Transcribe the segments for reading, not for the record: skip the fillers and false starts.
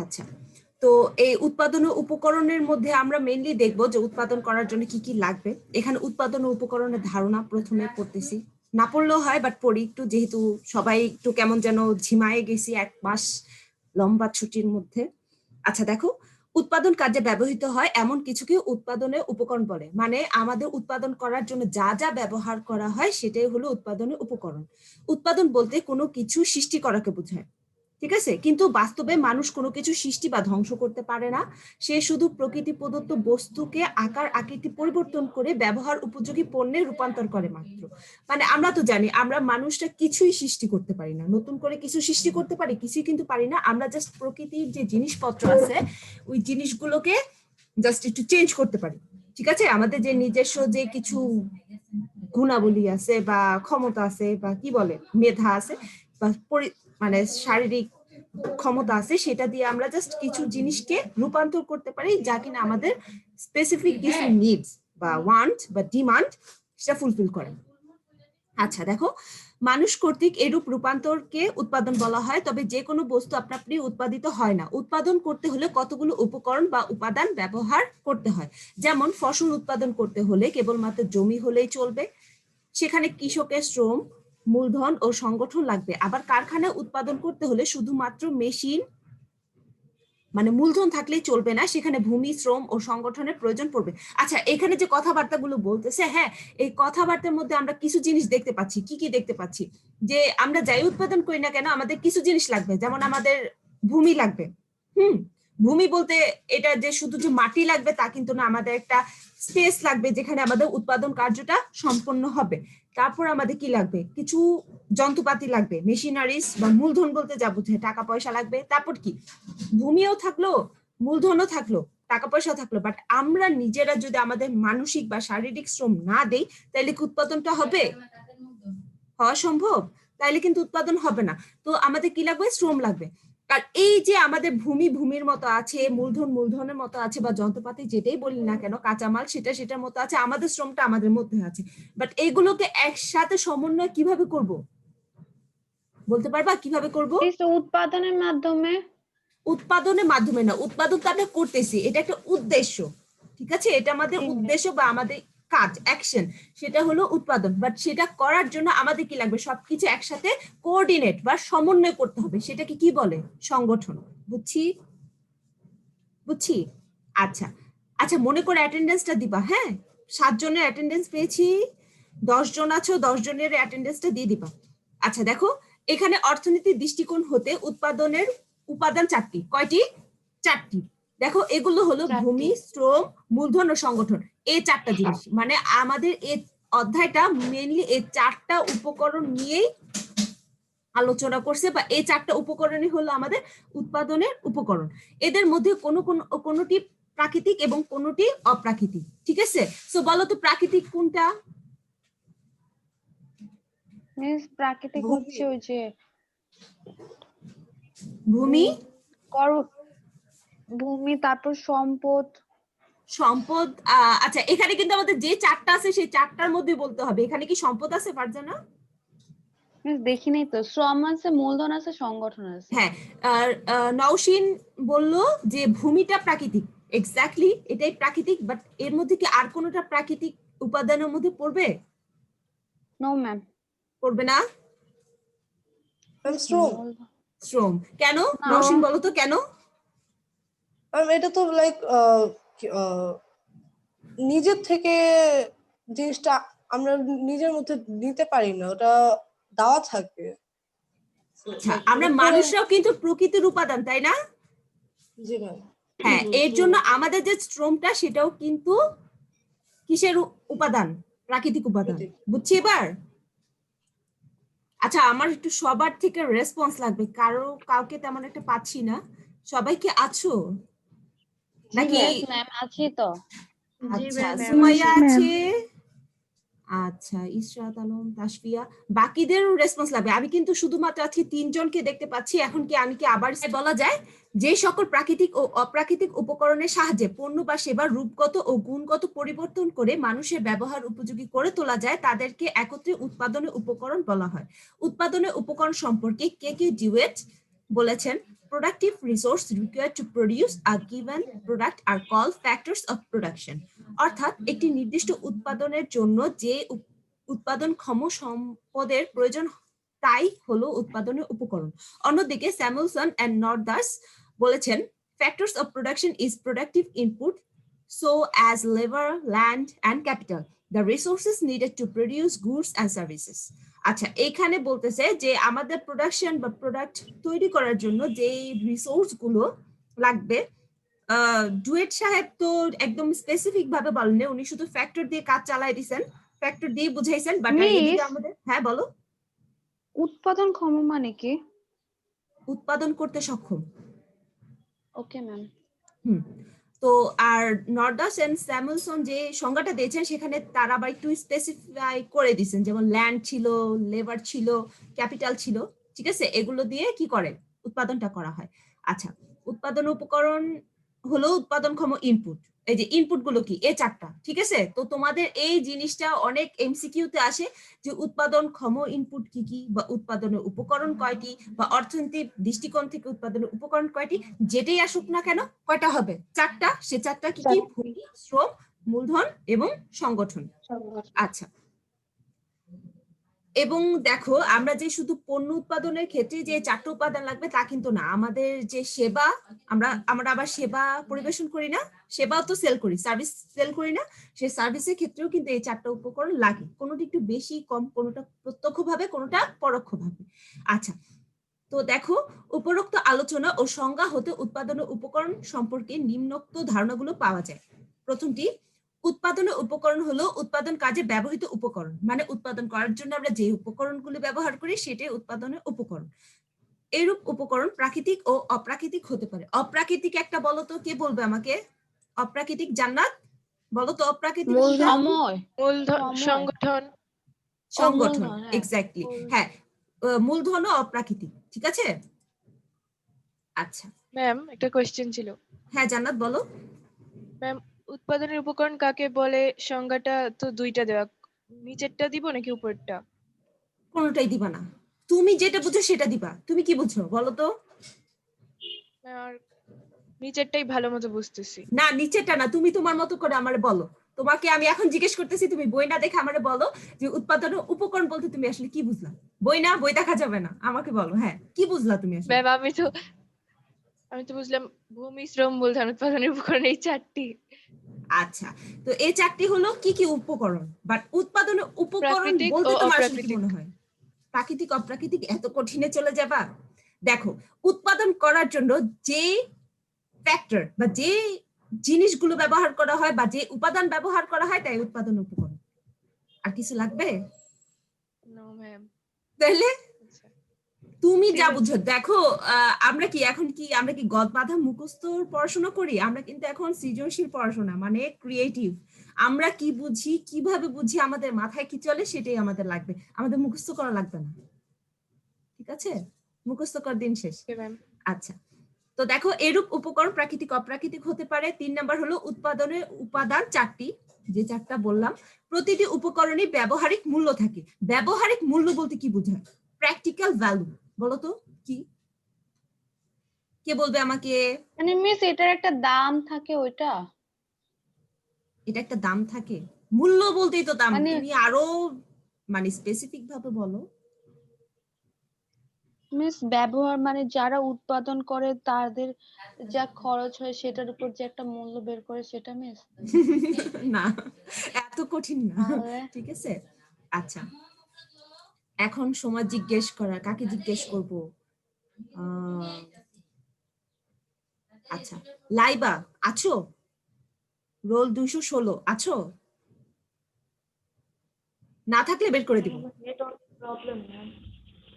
আচ্ছা, তো এই উৎপাদন উপকরণের মধ্যে আমরা মেইনলি দেখবো যে উৎপাদন করার জন্য কি কি লাগবে। এখানে উৎপাদন উপকরণের ধারণা প্রথমে পড়তেছি, না পড়লেও হয় বাট পড়ি একটু, যেহেতু সবাই একটু কেমন যেন ঝিমায়ে গেছি 1 মাস লম্বা ছুটির মধ্যে। আচ্ছা দেখো, উৎপাদন কাজে ব্যবহৃত হয় এমন কিছুকে উৎপাদনের উপকরণ বলে, মানে আমাদের উৎপাদন করার জন্য যা যা ব্যবহার করা হয় সেটাই হলো উৎপাদনের উপকরণ। উৎপাদন বলতে কোনো কিছু সৃষ্টি করাকে বোঝায়, ঠিক আছে, কিন্তু বাস্তবে মানুষ কোনো কিছু সৃষ্টি বা ধ্বংস করতে পারে না। সে শুধু প্রকৃতি প্রদত্ত বস্তুকে আকার আকৃতি পরিবর্তন করে ব্যবহার উপযোগী পণ্যে রূপান্তর করে মাত্র। মানে আমরা তো জানি আমরা মানুষটা কিছুই সৃষ্টি করতে পারি না, নতুন করে কিছু সৃষ্টি করতে পারি কিছুই কিন্তু পারি না। আমরা জাস্ট প্রকৃতির যে জিনিসপত্র আছে ওই জিনিসগুলোকে জাস্ট একটু চেঞ্জ করতে পারি, ঠিক আছে। আমাদের যে নিজস্ব যে কিছু গুণাবলী আছে বা ক্ষমতা আছে বা কি বলে মেধা আছে বা মানে শারীরিক ক্ষমতা আছে, সেটা দিয়ে আমরা জাস্ট কিছু জিনিসকে রূপান্তর করতে পারি যা কিনা আমাদের স্পেসিফিক কিছু নিডস বা ওয়ান্ট বা ডিমান্ড সেটা ফুলফিল করে। আচ্ছা দেখো, মানুষ কর্তৃক এরূপ রূপান্তরকে উৎপাদন বলা হয়। তবে যে কোনো বস্তু আপনি উৎপাদিত হয় না, উৎপাদন করতে হলে কতগুলো উপকরণ বা উপাদান ব্যবহার করতে হয়। যেমন ফসল উৎপাদন করতে হলে কেবলমাত্র জমি হলেই চলবে, সেখানে কৃষকের শ্রম, মূলধন ও সংগঠন লাগবে। আবার কারখানায় উৎপাদন করতে হলে শুধুমাত্র মেশিন মানে মূলধন থাকলেই চলবে না, সেখানে ভূমি, শ্রম ও সংগঠনের প্রয়োজন পড়বে। আচ্ছা, এখানে যে কথাবার্তাগুলো বলতেছে, হ্যাঁ, এই কথাবার্তার মধ্যে আমরা কিছু জিনিস দেখতে পাচ্ছি। কি কি দেখতে পাচ্ছি? যে আমরা যাই উৎপাদন করি না কেন আমাদের কিছু জিনিস লাগবে, যেমন আমাদের ভূমি লাগবে। হুম, ভূমি বলতে এটা যে শুধু যে মাটি লাগবে তা কিন্তু না, আমাদের একটা স্পেস লাগবে যেখানে আমাদের উৎপাদন কার্যটা সম্পন্ন হবে। তারপর আমাদের কি লাগবে, কিছু যন্ত্রপাতি লাগবে, মেশিনারিজ বা মূলধন বলতে যা বোঝায় টাকা পয়সা লাগবে। তারপর কি, ভূমিও থাকলো, মূলধনও থাকলো, টাকা পয়সা থাকলো, বাট আমরা নিজেরা যদি আমাদের মানসিক বা শারীরিক শ্রম না দেই তাহলে কি উৎপাদনটা হবে? হওয়া সম্ভব? তাইলে কিন্তু উৎপাদন হবে না। তো আমাদের কি লাগবে, শ্রম লাগবে। আর এই যে আমাদের ভূমি ভূমির মতো আছে, মূলধন মূলধনের মতো আছে, বা যন্ত্রপাতি যেটাই বলি না কেন, কাঁচামাল সেটা সেটার মতো আছে, আমাদের শ্রমটা আমাদের মধ্যে আছে। বাট এইগুলোকে একসাথে সমন্বয় কিভাবে করব, বলতে পারবা কিভাবে করব? উৎপাদনের মাধ্যমে। উৎপাদনের মাধ্যমে না, উৎপাদন তো আমরা করতেছি, এটা একটা উদ্দেশ্য, ঠিক আছে, এটা আমাদের উদ্দেশ্য বা আমাদের কাজ, অ্যাকশন, সেটা হলো উৎপাদন। বাট সেটা করার জন্য আমাদের কি লাগবে, সবকিছু একসাথে কোঅর্ডিনেট বা সমন্বয় করতে হবে, সেটাকে কি বলে, সংগঠন। বুঝছি বুঝছি। আচ্ছা আচ্ছা, মনে করে অ্যাটেন্ডেন্সটা দিবা, হ্যাঁ, 7 জনের অ্যাটেন্ডেন্স পেয়েছি, 10 জন আছো, 10 জনের অ্যাটেন্ডেন্সটা দিয়ে দিবা। আচ্ছা দেখো, এখানে অর্থনীতির দৃষ্টিকোণ হতে উৎপাদনের উপাদান 4টি। কয়টি? 4টি। দেখো এগুলো হলো ভূমি, শ্রম, মূলধন ও সংগঠন। এই 4টা জিনিস, মানে আমাদের এই অধ্যায়টা মেইনলি এই 4টা উপকরণ নিয়েই আলোচনা করছে, বা এই 4টা উপকরণই হলো আমাদের উৎপাদনের উপকরণ। এদের মধ্যে কোনোটি প্রাকৃতিক এবং কোনোটি অপ্রাকৃতিক, ঠিক আছে। সো বলো তো প্রাকৃতিক কোনটা? প্রাকৃতিক হচ্ছে ওই যে ভূমি, ভূমি, তারপর সম্পদ। সম্পদ। আচ্ছা, এখানে কিন্তু আমাদের যে 4টা আছে সেই 4টার মধ্যে বলতে হবে। এখানে কি সম্পদ আছে ফারজানা? দেখি নাই তো, শ্রম আছে, মূলধন আছে, সংগঠন আছে। হ্যাঁ, নওশিন বললো যে ভূমিটা প্রাকৃতিক, এক্স্যাক্টলি এটাই প্রাকৃতিক। বাট এর মধ্যে কি আর কোনোটা প্রাকৃতিক উপাদানের মধ্যে পড়বে? নো ম্যাম, পড়বে না। শ্রম। শ্রম কেন? নওশিন বলো তো কেন? এটা তো লাইক নিজের থেকে জিনিসটা আমরা নিজের মধ্যে নিতে পারি না, ওটা দেওয়া থাকে। আচ্ছা, আমরা মানুষরাও কিন্তু প্রকৃতির উপাদান, তাই না? জি ম্যাম। হ্যাঁ, এর জন্য আমাদের যে শ্রমটা সেটাও কিন্তু কিসের উপাদান? প্রাকৃতিক উপাদান। বুঝছি এবার? আচ্ছা, আমার একটু সবার থেকে রেসপন্স লাগবে, কাউকে তেমন একটা পাচ্ছি না। সবাই কি আছো নাকি? ম্যাম আছি তো। আচ্ছা, সুমাইয়া আছে, আচ্ছা, ইসরাত আলম, তাসফিয়া, বাকিদেরও রেসপন্স লাগবে। আমি কিন্তু শুধুমাত্র আজকে 3 জনকে দেখতে পাচ্ছি। এখন কি আমি কি আবার বলা যায় যে সকল প্রাকৃতিক ও অপ্রাকৃতিক উপকরণের সাহায্যে পণ্য বা সেবার রূপগত ও গুণগত পরিবর্তন করে মানুষের ব্যবহার উপযোগী করে তোলা যায় তাদেরকে একত্রে উৎপাদনের উপকরণ বলা হয়। উৎপাদনের উপকরণ সম্পর্কে কে কে ডিউয়েট বলেছেন productive resource required to produce a given product are called factors of production. অর্থাৎ একটি নির্দিষ্ট উৎপাদনের জন্য যে উৎপাদনক্ষম সম্পদের প্রয়োজন তাই হলো উৎপাদনের উপকরণ। অন্যদিকে স্যামুয়েলসন এন্ড নর্দাস বলেছেন factors of production is productive input so as labor, land and capital, the resources needed to produce goods and services. আচ্ছা, এখানে বলতেছে যে আমাদের প্রোডাকশন বা প্রোডাক্ট তৈরি করার জন্য যে রিসোর্স গুলো লাগবে, ডুয়েট সাহেব তো একদম স্পেসিফিক ভাবে বলেন, উনি শুধু ফ্যাক্টর দিয়ে কাজ চালাই দিয়েছেন, ফ্যাক্টর দিয়ে বুঝাইছেন, বাট এদিকে আমাদের হ্যাঁ বলো উৎপাদনক্ষম মানে কি? উৎপাদন করতে সক্ষম। Okay ma'am. তো আর নর্দাস এন্ড স্যামুয়েলসন যে সংজ্ঞাটা দিয়েছেন সেখানে তারা আবার একটু স্পেসিফাই করে দিয়েছেন, যেমন ল্যান্ড ছিল, লেবার ছিল, ক্যাপিটাল ছিল, ঠিক আছে, এগুলো দিয়ে কি করে উৎপাদনটা করা হয়। আচ্ছা, উৎপাদন উপকরণ হলো উৎপাদনক্ষম ইনপুট। এই যে ইনপুট গুলো কি, এই চারটা, ঠিক আছে। তো তোমাদের এই জিনিসটা অনেক এমসিকিউ তে আসে যে উৎপাদনক্ষম ইনপুট কি কি, বা উৎপাদনের উপকরণ কয়টি, বা অর্থনৈতিক দৃষ্টিকোণ থেকে উৎপাদনের উপকরণ কয়টি, যেটাই আসুক না কেন কয়টা হবে, চারটা। সে চারটা কি কি, ভূমি, শ্রম, মূলধন এবং সংগঠন। আচ্ছা, এবং দেখো আমরা যে শুধু পণ্য উৎপাদনের ক্ষেত্রে যে চারটা উপাদান লাগবে তা কিন্তু না, আমাদের যে সেবা, আমরা আবার সেবা পরিবেশন করি না, সেবাও তো সেল করি, সার্ভিস সেল করি না, সেই সার্ভিসের ক্ষেত্রেও কিন্তু এই চারটা উপকরণ লাগে, কোনোটা একটু বেশি কম, কোনোটা প্রত্যক্ষভাবে, কোনোটা পরোক্ষভাবে। আচ্ছা, তো দেখো উপরোক্ত আলোচনা ও সংজ্ঞা হতে উৎপাদনের উপকরণ সম্পর্কে নিম্নোক্ত ধারণাগুলো পাওয়া যায়। প্রথমটি, উৎপাদনের উপকরণ হলো উৎপাদন কাজে ব্যবহৃত উপকরণ, মানে উৎপাদন করার জন্য আমরা যে উপকরণগুলো ব্যবহার করি সেটাই উৎপাদনের উপকরণ। এরূপ উপকরণ প্রাকৃতিক ও অপ্রাকৃতিক হতে পারে। অপ্রাকৃতিক একটা বলো তো, কে বলবে আমাকে? অপ্রাকৃতিক, জান্নাত বলো তো অপ্রাকৃতিক। সংগঠন, সংগঠন, এক্স্যাক্টলি, হ্যাঁ, মূলধন ও অপ্রাকৃতিক, ঠিক আছে। আচ্ছা ম্যাম একটা কোশ্চেন ছিল। হ্যাঁ জান্নাত বলো। ম্যাম উৎপাদনের উপকরণ কাকে বলে, সংজ্ঞাটা তো দুইটা দেওয়া, নিচেরটা দিব নাকি উপরেরটা? কোনোটাই দিবা না, তুমি যেটা বুঝো সেটা দিবা। তুমি কি বুঝছো বলো তো? আর নিচেরটাই ভালো মতো বুঝতেছি। না নিচেরটা না, তুমি তোমার মতো করে আমারে বলো। তোমাকে আমি এখন জিজ্ঞেস করতেছি, তুমি বই না দেখে আমারে বলো যে উৎপাদনের উপকরণ বলতে তুমি আসলে কি বুঝলা। বই না, বই দেখা যাবে না, আমাকে বলো হ্যাঁ কি বুঝলা তুমি আসলে। ম্যাম আমি তো বুঝলাম ভূমি, শ্রম, মূলধন, উৎপাদনের উপকরণ, এই চারটি। আচ্ছা, তো এই চারটি হলো কি কি উপকরণ, বাট উৎপাদনের উপকরণ প্রাকৃতিক বলতে ও তোমার আসলে কি অপ্রাকৃতিক। মনে হয়? প্রাকৃতিক অপ্রাকৃতিক এত কঠিনে চলে যাবা? দেখো, উৎপাদন করার জন্য যে ফ্যাক্টর বা যে জিনিসগুলো ব্যবহার করা হয় বা যে উপাদান ব্যবহার করা হয় তাই উৎপাদন উপকরণ। আর কিছু লাগবে? No ma'am. তাহলে আচ্ছা, তুমি ঠিক যা আছে। বুঝো। দেখো আমরা কি গদ বাঁধা মুখস্থ পড়াশোনা করি? আমরা কিন্তু এখন সৃজনশীল পড়াশোনা, মানে ক্রিয়েটিভ। আমরা কি বুঝি, কিভাবে বুঝি, আমাদের মাথায় কি চলে সেটাই আমাদের লাগবে, আমাদের মুখস্থ করা লাগবে না, ঠিক আছে? মুখস্থ কর দিন শেষ। Okay ma'am. আচ্ছা, তো দেখো এরূপ উপকরণ প্রাকৃতিক অপ্রাকৃতিক হতে পারে। 3 নাম্বার হলো উৎপাদনের উপাদান চারটি, যে চারটা বললাম, প্রতিটি উপকরণে ব্যবহারিক মূল্য থাকে। ব্যবহারিক মূল্য বলতে কি বোঝায়? প্র্যাকটিক্যাল ভ্যালু, বলো তো কি, কে বলবে আমাকে? মানে মিস এটার একটা দাম থাকে, ওইটা এটা একটা দাম থাকে? মূল্য বলতেই তো দাম, মানে তুমি আরো মানে স্পেসিফিক ভাবে বলো। মিস ব্যবহার মানে যারা উৎপাদন করে তাদের যা খরচ হয় সেটার উপর যে একটা মূল্য বের করে, সেটা মিস? না এত কঠিন না, তাহলে ঠিক আছে। আচ্ছা, এখন সময় জিজ্ঞেস করা, কাকে জিজ্ঞেস করব? আচ্ছা, লাইবা আছো? রোল 216 আছো? না থাকলে বের করে দিব।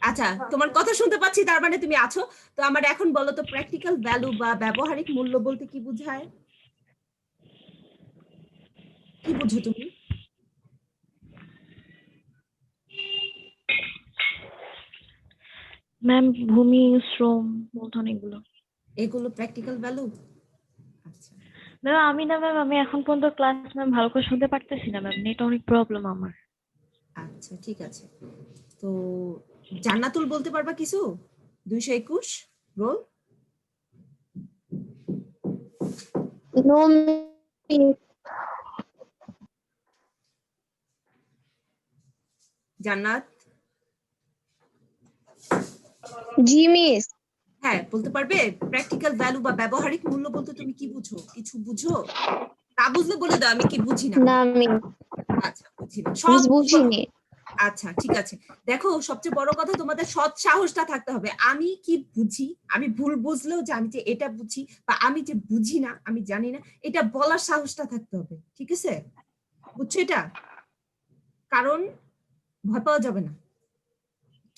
আচ্ছা, তোমার কথা শুনতে পাচ্ছি, তার মানে তুমি আছো। তো আমার এখন বলো তো প্র্যাকটিক্যাল ভ্যালু বা ব্যবহারিক মূল্য বলতে কি বোঝায়? কি বুঝো তুমি? ম্যাম ভূমি, শ্রম, মূলধন এগুলো প্র্যাকটিক্যাল ভ্যালু। আচ্ছা ম্যাম আমি এখন পর্যন্ত ক্লাস ভালো করে শুনতে পারতেছি না ম্যাম, নেট অনেক প্রবলেম আমার। আচ্ছা ঠিক আছে, তো জান্নাতুল বলতে পারবা কিছু? 221 রোল No, miss. জান্নাত? জি মিস। হ্যাঁ, বলতে পারবে প্র্যাকটিক্যাল ভ্যালু বা ব্যবহারিক মূল্য বলতে তুমি কি বুঝো? কিছু বুঝো? না বুঝলে বলে দাও, আমি কি বুঝি না। না মিস, আচ্ছা, বুঝি না। সৎ মিস বুঝিনি। আচ্ছা, ঠিক আছে। দেখো, সবচেয়ে বড় কথা তোমাদের সৎ সাহসটা থাকতে হবে। আমি কি বুঝি, আমি ভুল বুঝলেও জানি যে এটা বুঝি, বা আমি যে বুঝি না, আমি জানি না, এটা বলার সাহসটা থাকতে হবে। ঠিক আছে? বুঝছো এটা? কারণ ভয় পাওয়া যাবে না।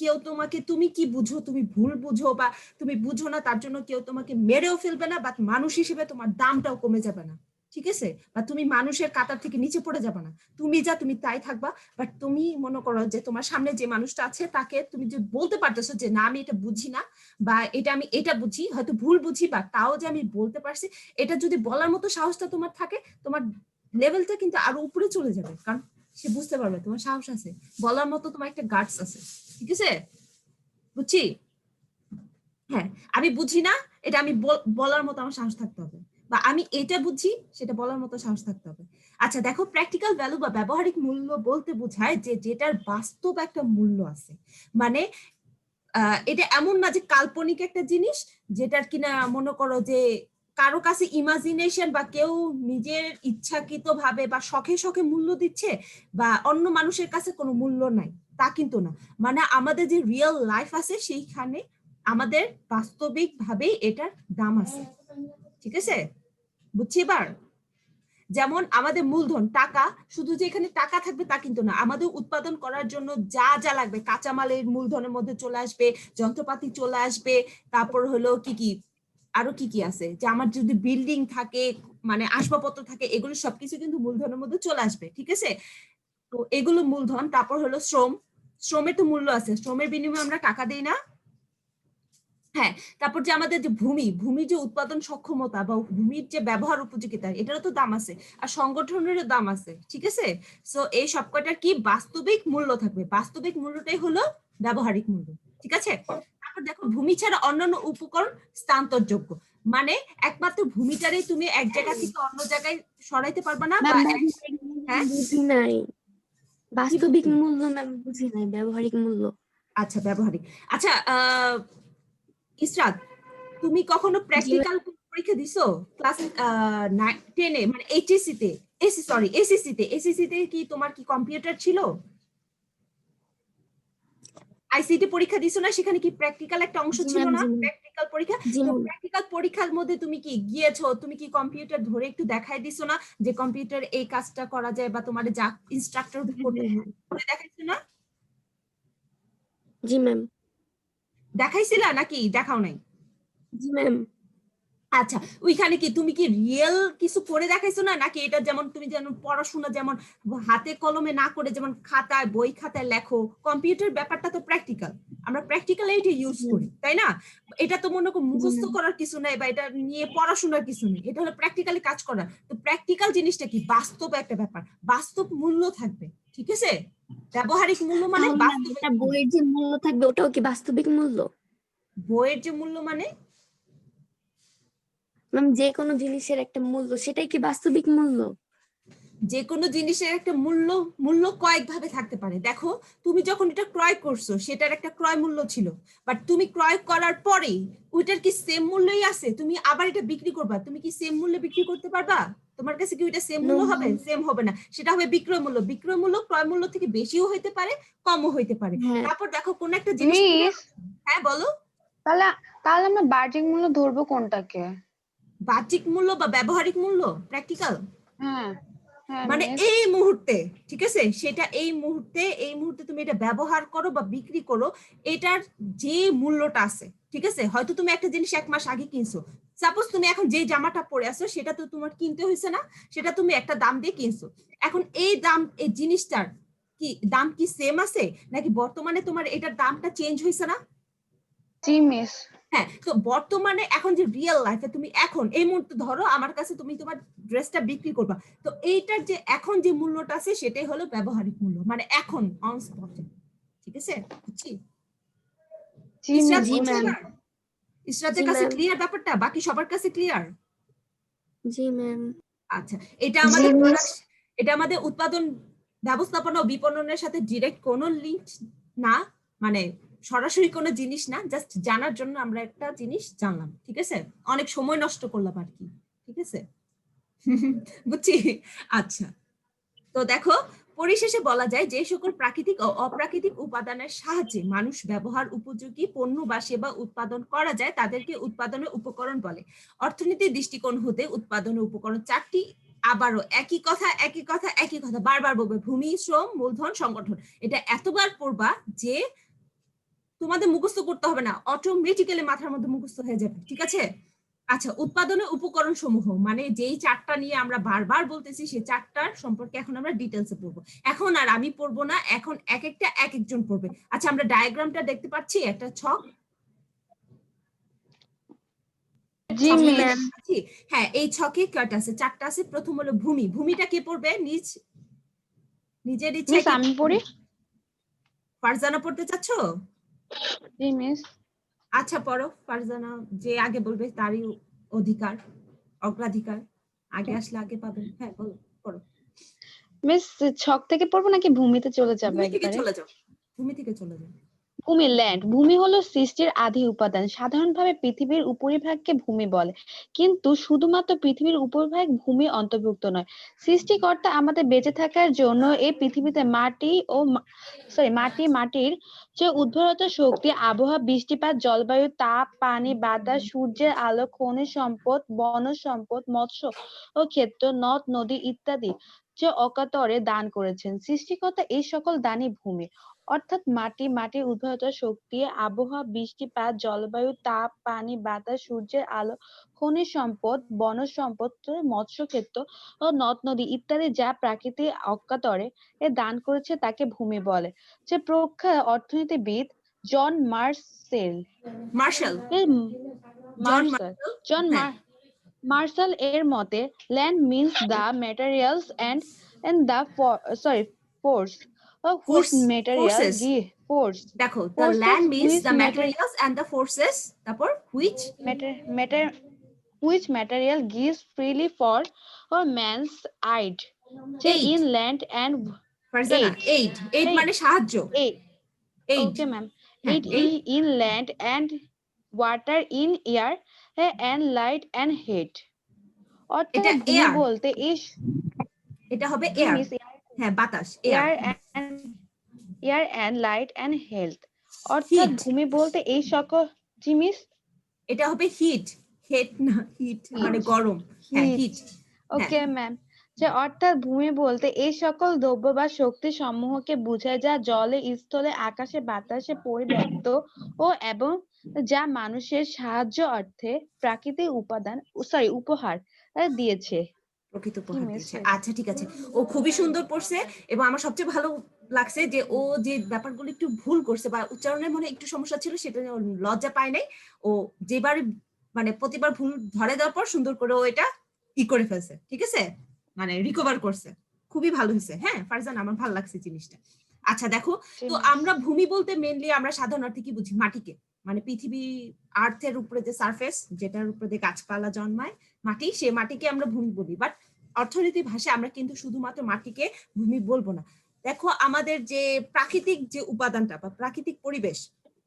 কেউ তোমাকে তুমি কি বুঝো, তুমি ভুল বুঝো বা তুমি বুঝো না তার জন্য কেউ তোমাকে মেরেও ফেলবে না, বাট মানুষ হিসেবে তোমার দামটাও কমে যাবে না। ঠিক আছে? বা তুমি মানুষের কাতার থেকে নিচে পড়ে যাবে না। তুমি যা তুমি তাই থাকবা। বাট তুমি মনে করো যে তোমার সামনে যে মানুষটা আছে তাকে তুমি যে বলতে পারতেছো যে না আমি এটা বুঝি না, বা এটা আমি এটা বুঝি, হয়তো ভুল বুঝি, বা তাও যে আমি বলতে পারছি, এটা যদি বলার মতো সাহসটা তোমার থাকে, তোমার লেভেলটা কিন্তু আরো উপরে চলে যাবে। কারণ সে বুঝতে পারবে তোমার সাহস আছে, বলার মতো তোমার একটা গার্ডস আছে। ঠিক আছে? বুঝছি? হ্যাঁ, আমি বুঝি না, এটা আমি বলার মতো আমার সাহস থাকতে হবে, বা আমি এটা বুঝি সেটা বলার মতো সাহস থাকতে হবে। আচ্ছা দেখো, প্র্যাকটিক্যাল ভ্যালু বা ব্যবহারিক মূল্য বলতে বোঝায় যে যেটার বাস্তব একটা মূল্য আছে। মানে এটা এমন না যে কাল্পনিক একটা জিনিস যেটার কিনা মনে করো যে কারো কাছে ইমাজিনেশন বা কেউ নিজের ইচ্ছাকৃত ভাবে বা শখে শখে মূল্য দিচ্ছে, বা অন্য মানুষের কাছে কোনো মূল্য নাই, তা কিন্তু না। মানে আমাদের যে রিয়েল লাইফ আছে সেইখানে আমাদের বাস্তবিক ভাবেই এটার দাম আছে। ঠিক আছে? বুঝছি এবার? যেমন আমাদের মূলধন টাকা, শুধু যে এখানে টাকা থাকবে তা কিন্তু না। আমাদের উৎপাদন করার জন্য যা যা লাগবে, কাঁচামালের মূলধনের মধ্যে চলে আসবে, যন্ত্রপাতি চলে আসবে, তারপর হলো কি কি আরো কি কি আছে, যে আমার যদি বিল্ডিং থাকে, মানে আসবাবপত্র থাকে, এগুলো সবকিছু কিন্তু মূলধনের মধ্যে চলে আসবে। ঠিক আছে? তো এগুলো মূলধন। তারপর হলো শ্রম, শ্রমের তো মূল্য আছে, শ্রমের বিনিময়ে আমরা টাকা দিই না? হ্যাঁ। তারপর যে আমাদের যে ভূমি যে উৎপাদন সক্ষমতা বা ভূমির যে ব্যবহার উপযোগিতা, এটারও তো দাম আছে, আর সংগঠনেরও দাম আছে। ঠিক আছে? সো এই সবকটার কি বাস্তবিক মূল্য থাকবে, বাস্তবিক মূল্যটাই হলো ব্যবহারিক মূল্য। ঠিক আছে? তারপর দেখো, ভূমি ছাড়া অন্যান্য উপকরণ স্থানান্তরযোগ্য। মানে একমাত্র ভূমিটারই তুমি এক জায়গা থেকে অন্য জায়গায় সরাইতে পারবে না, বা ম্যাম হ্যাঁ, বুঝি নাই, কি বাস্তবিক মূল্য ম্যাম বুঝি নাই, ব্যবহারিক মূল্য। আচ্ছা, ব্যবহারিক। আচ্ছা, ইসরাত, তুমি কখনো জি প্র্যাকটিক্যাল পরীক্ষা দিছো? ক্লাস 10-এ, মানে এইচএসসি তে, এসএসসি তে কি তোমার কি কম্পিউটার ছিল? আইসিটি পরীক্ষা দিছো না? সেখানে কি প্র্যাকটিক্যাল একটা অংশ জি ছিল ম্যাম, না? জি ম্যাম, প্র্যাকটিক্যাল পরীক্ষা। জি তো ম্যাম। প্র্যাকটিক্যাল পরীক্ষার মধ্যে তুমি কি গিয়েছো, তুমি কি কম্পিউটার ধরে একটু দেখাই দিছো না যে কম্পিউটার এই কাজটা করা যায়, বা তোমার যা ইনস্ট্রাক্টর করতে করে দেখাইছো না? জি ম্যাম, দেখাইছিলা নাকি দেখাও নাই? জি ম্যাম। আচ্ছা, ওইখানে কি তুমি কি রিয়েল কিছু করে দেখাইছো না, নাকি এটা যেমন তুমি যেমন পড়াশোনা যেমন হাতে কলমে না করে যেমন খাতায় বই খাতায় লেখো, কম্পিউটার ব্যাপারটা তো প্র্যাকটিক্যাল, আমরা প্র্যাকটিক্যাল এটা ইউজ করি, তাই না? এটা তো মনে করো জি মুখস্থ ম্যাম। করার কিছু নাই, বা এটা নিয়ে পড়াশোনার কিছু নেই, এটা হলো প্র্যাকটিক্যালি কাজ করা। তো প্র্যাকটিক্যাল জিনিসটা কি বাস্তব একটা ব্যাপার, বাস্তব মূল্য থাকবে। ঠিক আছে? ব্যবহারিক মূল্য মানে তাহলে ম্যাম বাস্তবিক এটা মূল্য। বইয়ের যে মূল্য থাকবে ওটাও কি বাস্তবিক মূল্য? বইয়ের যে মূল্য মানে ম্যাম যে কোনো জিনিসের একটা মূল্য, সেটাই কি বাস্তবিক মূল্য? যে কোনো জিনিসের একটা মূল্য, মূল্য কয়েক ভাবে থাকতে পারে। দেখো, তুমি যখন এটা ক্রয় করছো সেটার একটা ক্রয় মূল্য ছিল, বাট তুমি ক্রয় করার পরে ওইটার কি সেম মূল্যই আছে? তুমি আবার এটা বিক্রি করবা, তুমি কি সেম মূল্যে বিক্রি করতে পারবা? তোমার কাছে কি ওইটা সেম নো মূল্য হবে? ম্যাম। সেম হবে না, সেটা হবে বিক্রয় মূল্য। বিক্রয় মূল্য ক্রয় মূল্য থেকে বেশিও হইতে পারে, কমও হইতে পারে। হ্যাঁ। তারপর দেখো কোন একটা জিনিস মিস, হ্যাঁ বলো। তাহলে তাহলে আমরা বাহ্যিক মূল্য ধরবো কোনটাকে? বাহ্যিক মূল্য বা ব্যবহারিক মূল্য, প্র্যাকটিক্যাল হ্যাঁ, হ্যাঁ মানে মিস। এই মুহূর্তে, ঠিক আছে, সেটা এই মুহূর্তে তুমি এটা ব্যবহার করো বা বিক্রি করো, এটার যে মূল্যটা আছে। ঠিক আছে? হয়তো তুমি একটা জিনিস 1 মাস আগে কিনছো, সাপোজ তুমি এখন যে জামাটা পরে আছো সেটা তো তোমার কিনতে হয়েছে না, সেটা তুমি একটা দাম দিয়ে কিনছো। এখন এই দাম, এই জিনিসটার কি দাম কি সেম আছে, নাকি বর্তমানে তোমার এটার দামটা চেঞ্জ হয়েছে না? জি মিস। হ্যাঁ, তো বর্তমানে এখন যে রিয়েল লাইফে তুমি এখন এই মুহূর্তে ধরো আমার কাছে তুমি তোমার ড্রেসটা বিক্রি করবা, তো এইটার যে এখন যে মূল্যটা আছে সেটাই হলো ব্যবহারিক মূল্য, মানে এখন অন স্পটে। ঠিক আছে? বুঝছি? জি ইসরাত মিস জি বুঝছো ম্যাম। এবার? ইসরাতের জি কাছে ম্যাম। ক্লিয়ার ব্যাপারটা? বাকি সবার কাছে ক্লিয়ার? জি ম্যাম। আচ্ছা, এটা আমাদের উৎপাদন ব্যবস্থাপনা ও বিপণনের সাথে ডিরেক্ট কোনো লিঙ্ক না, মানে সরাসরি কোনো জিনিস না, জাস্ট জানার জন্য আমরা একটা জিনিস জানলাম, ঠিক আছে? অনেক সময় নষ্ট করলাম আর কি, ঠিক আছে? বুঝছি। আচ্ছা, তো দেখো, পরিশেষে বলা যায় যে সকল প্রাকৃতিক ও অপ্রাকৃতিক উপাদানের সাহায্যে মানুষ ব্যবহার উপযোগী পণ্য বা সেবা উৎপাদন করা যায় তাদেরকে উৎপাদনের উপকরণ বলে। অর্থনীতির দৃষ্টিকোণ হতে উৎপাদনের উপকরণ চারটি, আবারও একই কথা বারবার বলবে, ভূমি, শ্রম, মূলধন, সংগঠন। এটা এতবার পড়বা যে তোমাদের মুখস্থ করতে হবে না, অটোমেটিক্যালি মাথার মধ্যে মুখস্থ হয়ে যাবে, ঠিক আছে? আচ্ছা, উৎপাদনের উপকরণ সমূহ মানে যেই চারটা নিয়ে আমরা বারবার বলতেছি সেই চারটার সম্পর্কে এখন আমরা ডিটেলসে পড়বো। এখন আর আমি পড়বো না, এখন এক একটা এক একজন পড়বে। আচ্ছা, আমরা ডায়াগ্রামটা দেখতে পাচ্ছি, একটা ছক। জি ছকটা মিস। দেখতে পাচ্ছি? হ্যাঁ, এই ছকে কয়টা আছে? চারটা আছে। প্রথম হলো ভূমি। ভূমিটা কে পড়বে? নিজের ইচ্ছায় মিস আমি পড়ি। ফারজানা পড়তে চাচ্ছ? জি মিস। আচ্ছা, পড়ো। ফারজানা যে আগে বলবে তারই অধিকার, অগ্রাধিকার। আগে আসলে আগে পাবেন। হ্যাঁ, বলো, পড়ো। মিস ছক থেকে পড়বো নাকি ভূমিতে চলে যাবো ভূমি থেকে একবারে? চলে যাও, ভূমি থেকে চলে যাও। ভূমি, ল্যান্ড। ভূমি হলো সৃষ্টির আদি উপাদান। সাধারণভাবে পৃথিবীর উপরিভাগকে ভূমি বলে, কিন্তু শুধুমাত্র পৃথিবীর উপরিভাগ ভূমি অন্তর্ভুক্ত নয়। সৃষ্টিকর্তা আমাদের বেঁচে থাকার জন্য এই পৃথিবীতে মাটির যে উর্বরতা শক্তি, আবহাওয়া, বৃষ্টিপাত, জলবায়ু, তাপ, পানি, বাতাস, সূর্যের আলো, খনিজ সম্পদ, বনজ সম্পদ, মৎস্য ও ক্ষেত্র, নদ নদী ইত্যাদি যে অকাতরে দান করেছেন। সৃষ্টিকর্তা এই সকল দানই ভূমি, অর্থাৎ মাটির উর্বরতা শক্তি, আবহাওয়া, বৃষ্টিপাত, জলবায়ু, তাপ, পানি, বাতাস, সূর্যের আলো, খনিজ সম্পদ, বনজ সম্পদ, মৎস্যক্ষেত্র ও নদ নদী ইত্যাদি যা প্রকৃতি অকাতরে দান করেছে তাকে ভূমি বলে। যে প্রখ্যাত অর্থনীতিবিদ জন মার্শাল, এর জন মার্শাল জন হ্যাঁ, মার্শাল এর মতে, land means the materials and the force which material forces. give force দেখো, the forces land means which the matter materials and the forces, তারপর which matter which material gives freely for man's aid যে aid. in land and Farzana, aid aid aid মানে সাহায্য। aid aid, okay ma'am হ্যাঁ, aid aid. in land and water, in air and light and heat। অর্থাৎ এটা ভূমি air, বলতে এই এটা হবে জি এয়ার। মিস হ্যাঁ, বাতাস, air. Air and light and health. অর্থাৎ হিট, ভূমি বলতে এই সকল জিনিস। এটা হবে হিট। হেট না, হিট মানে হিট গরম। হ্যাঁ, হিট হিট। হ্যাঁ, ওকে ম্যাম। যে অর্থাৎ ভূমি বলতে এই সকল দ্রব্য বা শক্তি সমূহকে বোঝায় যা জলে, স্থলে, আকাশে, বাতাসে পরিব্যাপ্ত ও এবং যা মানুষের সাহায্য অর্থে প্রাকৃতিক উপহার দিয়েছে। প্রকৃত কি উপহার মিস? দিয়েছে। আচ্ছা, ঠিক আছে, ও খুবই সুন্দর পড়ছে। এবং আমার সবচেয়ে ভালো লাগছে যে ও যে ব্যাপারগুলো একটু ভুল করছে বা উচ্চারণের মনে একটু সমস্যা ছিল, সেটা নিয়ে ওর লজ্জা পায় নাই। ও যেবার মানে প্রতিবার ভুল ধরে দেওয়ার পর সুন্দর করে ও এটা করে ফেলছে, ঠিক আছে, মানে রিকভার করছে। খুবই ভালো হয়েছে। হ্যাঁ ফারজান, আমার ভালো লাগছে জিনিসটা। আচ্ছা দেখো, তো আমরা ভূমি বলতে মেইনলি আমরা সাধারণ অর্থে কি বুঝি? মাটিকে, মানে পৃথিবী আর্থের উপরে যে সারফেস, যেটার উপরে গাছপালা জন্মায়, মাটি, সে মাটিকে আমরা ভূমি বলি। বাট অর্থনীতি ভাষায় আমরা কিন্তু শুধুমাত্র মাটিকে ভূমি বলবো না। দেখো, আমাদের যে প্রাকৃতিক যে উপাদানটা বা প্রাকৃতিক পরিবেশ,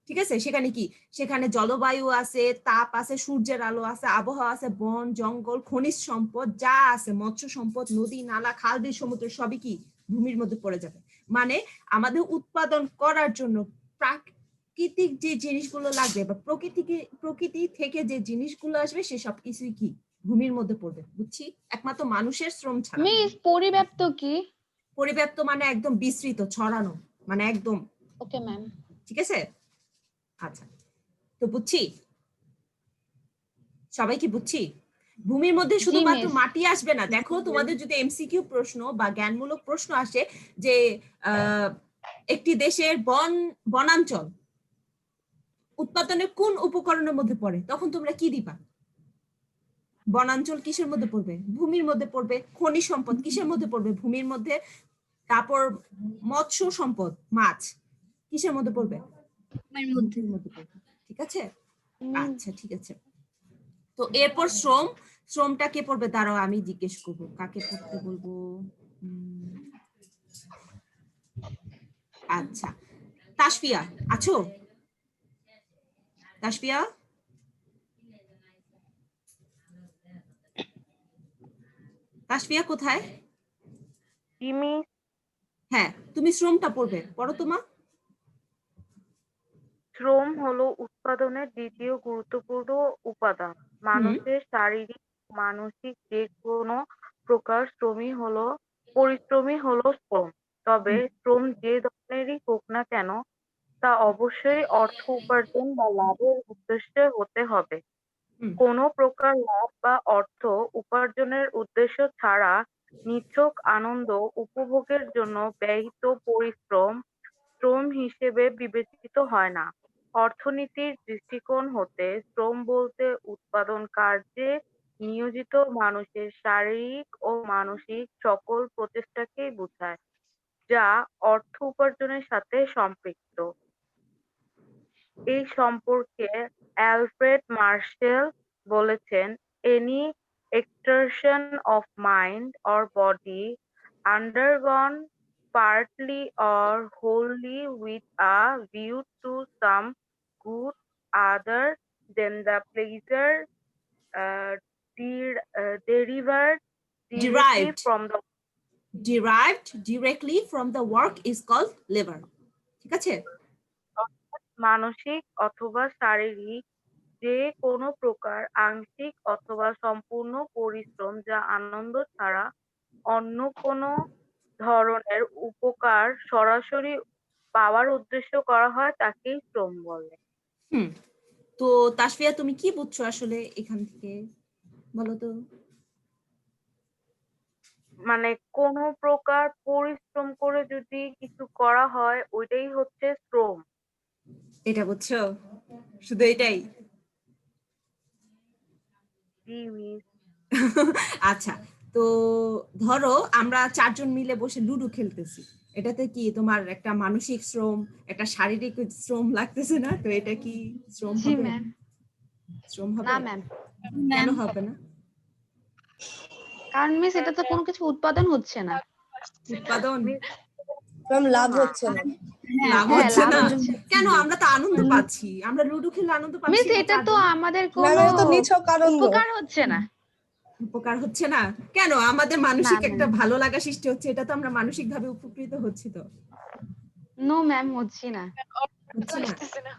ঠিক আছে, সেখানে কি, সেখানে জলবায়ু আছে, তাপ আছে, সূর্যের আলো আছে, আবহাওয়া আছে, বন জঙ্গল, খনিজ সম্পদ যা আছে, মৎস্য সম্পদ, নদী নালা, খাল বিল সমুদ্র সবই কি ভূমির মধ্যে পড়ে যাবে। মানে আমাদের উৎপাদন করার জন্য প্রাকৃতিক যে জিনিসগুলো লাগবে বা প্রকৃতি থেকে যে জিনিসগুলো আসবে সে সব কিছুই কি ভূমির মধ্যে পড়বে। বুঝছি? একমাত্র মানুষের শ্রম ছাড়া। মিস পরিব্যাপ্ত কি? পরিব্যাপ্ত মানে একদম বিস্তৃত, ছড়ানো, মানে একদম। Okay ma'am. ঠিক আছে, আচ্ছা, তো বুঝছি, সবাই কি বুঝছি? ভূমির মধ্যে শুধুমাত্র মাটি আসবে না। দেখো, তোমাদের যদি এমসিকিউ প্রশ্ন বা জ্ঞানমূলক প্রশ্ন আসে যে একটি দেশের বনাঞ্চল উৎপাদনের কোন উপকরণের মধ্যে পড়ে, তখন তোমরা কি দিবা? বনাঞ্চল কিসের মধ্যে পড়বে? ভূমির মধ্যে পড়বে। খনিজ সম্পদ কিসের মধ্যে পড়বে? ভূমির মধ্যে। তারপর মৎস্য সম্পদ, মাছ, কিসের মধ্যে পড়বে? ভূমির মধ্যে পড়বে। ঠিক আছে, আচ্ছা ঠিক আছে। তো এরপর শ্রম, শ্রমটা কে পড়বে? দাঁড়াও আমি জিজ্ঞেস করবো কাকে পড়তে বলবো। আচ্ছা, তাসফিয়া আছো? তাসফিয়া, তাসফিয়া কোথায়? হ্যাঁ, তুমি শ্রমটা পড়বে, পড়ো তোমা। শ্রম হলো উৎপাদনের দ্বিতীয় গুরুত্বপূর্ণ উপাদান। মানুষের শারীরিক মানসিক যে কোনো প্রকার পরিশ্রমই হলো শ্রম। তবে শ্রম যে ধরনেরই হোক না কেন তা অবশ্যই অর্থ উপার্জন বা লাভের উদ্দেশ্যে হতে হবে। কোনো প্রকার লাভ বা অর্থ উপার্জনের উদ্দেশ্য ছাড়া নিছক আনন্দ উপভোগের জন্য ব্যয়িত পরিশ্রম শ্রম হিসেবে বিবেচিত হয় না। অর্থনীতির দৃষ্টিকোণ হতে শ্রম বলতে উৎপাদন কার্যে নিয়োজিত মানুষের শারীরিক ও মানসিক সকল প্রচেষ্টাকেই বোঝায়, যা অর্থ উপার্জনের সাথে সম্পৃক্ত। এই সম্পর্কে অ্যালফ্রেড মার্শেল বলেছেন, "Any exertion of mind or body undergone partly or wholly with a view to some good other than the pleasure derived directly from the work is called labor." ঠিক আছে? মানসিক অথবা শারীরিক যে কোনো প্রকার আংশিক অথবা সম্পূর্ণ পরিশ্রম যা আনন্দ ছাড়া অন্য কোনো ধরনের উপকার সরাসরি পাওয়ার উদ্দেশ্য করা হয় তাকেই শ্রম বলে। তো তাসফিয়া, তুমি কি বুঝছো আসলে এখান থেকে, বলো তো? মানে কোনো প্রকার পরিশ্রম করে যদি কিছু করা হয় ওইটাই হচ্ছে শ্রম। এটা বুঝছো? শুধু এটাই? আচ্ছা, তো ধরো আমরা 4 জন মিলে বসে লুডো খেলতেছি, এটাতে কি তোমার একটা মানসিক শ্রম, একটা শারীরিক শ্রম লাগতেছে না? তো এটা কি শ্রম জি হবে? ম্যাম। শ্রম হবে না ম্যাম। কেন হবে না? কারণ মিস এটা তো কোনো কিছু উৎপাদন হচ্ছে না। উৎপাদন লাভ হচ্ছে না। লাভ হ্যাঁ, হচ্ছে লাভ না হচ্ছে। কেন? আমরা তো আনন্দ পাচ্ছি, আমরা লুডো খেলে আনন্দ পাচ্ছি মিস না এটা তো 4 জন। আমাদের ম্যাম, কোনো এটা তো নিছক আনন্দ। উপকার হচ্ছে না। উপকার হচ্ছে না কেন? আমাদের মানসিক না, একটা ম্যাম। ভালো লাগা সৃষ্টি হচ্ছে, এটা তো আমরা মানসিক ভাবে উপকৃত হচ্ছি। তো নো ম্যাম, হচ্ছি না। হচ্ছে না? আসতেছে না।